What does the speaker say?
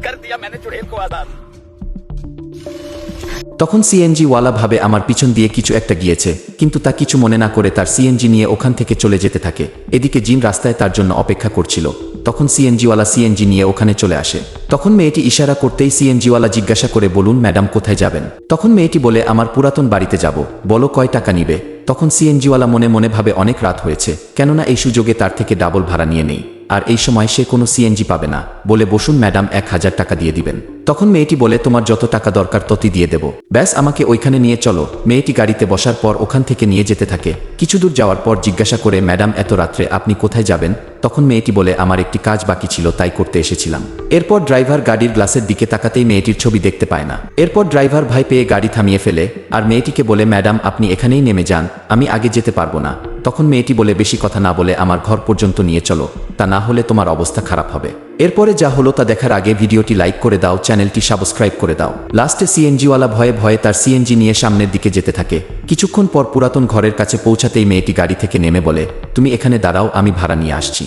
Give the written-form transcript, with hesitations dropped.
कर दिया मैंने चुड़ैल को आजाद। তখন সিএনজি ওয়ালা ভাবে আমার পিছন দিয়ে কিছু একটা গিয়েছে, কিন্তু তা কিছু মনে না করে তার সিএনজি নিয়ে ওখান থেকে চলে যেতে থাকে। এদিকে জিন রাস্তায় তার জন্য অপেক্ষা করছিল। তখন সিএনজিওয়ালা সিএনজি নিয়ে ওখানে চলে আসে। তখন মেয়েটি ইশারা করতেই সিএনজিওয়ালা জিজ্ঞাসা করে, বলুন ম্যাডাম কোথায় যাবেন? তখন মেয়েটি বলে, আমার পুরাতন বাড়িতে যাব। বলো কয় টাকা নিবে? তখন সিএনজিওয়ালা মনে মনে ভাবে অনেক রাত হয়েছে, কেননা এই সুযোগে তার থেকে ডাবল ভাড়া নিয়ে নেই, আর এই সময় সে কোনো সিএনজি পাবে না। বলে, বসুন ম্যাডাম, 1000 টাকা দিয়ে দিবেন। তখন মেয়েটি বলে, তোমার যত টাকা দরকার ততই দিয়ে দেব, ব্যাস আমাকে ওইখানে নিয়ে চলো। মেয়েটি গাড়িতে বসার পর ওখান থেকে নিয়ে যেতে থাকে। কিছু দূর যাওয়ার পর জিজ্ঞাসা করে, ম্যাডাম এত রাত্রে আপনি কোথায় যাবেন? তখন মেয়েটি বলে, আমার একটি কাজ বাকি ছিল তাই করতে এসেছিলাম। এরপর ড্রাইভার গাড়ির গ্লাসের দিকে তাকাতেই মেয়েটির ছবি দেখতে পায় না। এরপর ড্রাইভার ভয় পেয়ে গাড়ি থামিয়ে ফেলে আর মেয়েটিকে বলে, ম্যাডাম আপনি এখানেই নেমে যান, আমি আগে যেতে পারবো না। তখন মেয়েটি বলে, বেশি কথা না বলে আমার ঘর পর্যন্ত নিয়ে চলো, তা না হলে তোমার অবস্থা খারাপ হবে। এরপরে যা হলো তা দেখার আগে ভিডিওটি লাইক করে দাও, চ্যানেলটি সাবস্ক্রাইব করে দাও। লাস্টে সিএনজিওয়ালা ভয়ে ভয়ে তার সিএনজি নিয়ে সামনের দিকে যেতে থাকে। কিছুক্ষণ পর পুরাতন ঘরের কাছে পৌঁছাতেই মেয়েটি গাড়ি থেকে নেমে বলে, তুমি এখানে দাঁড়াও, আমি ভাড়া নিয়ে আসছি।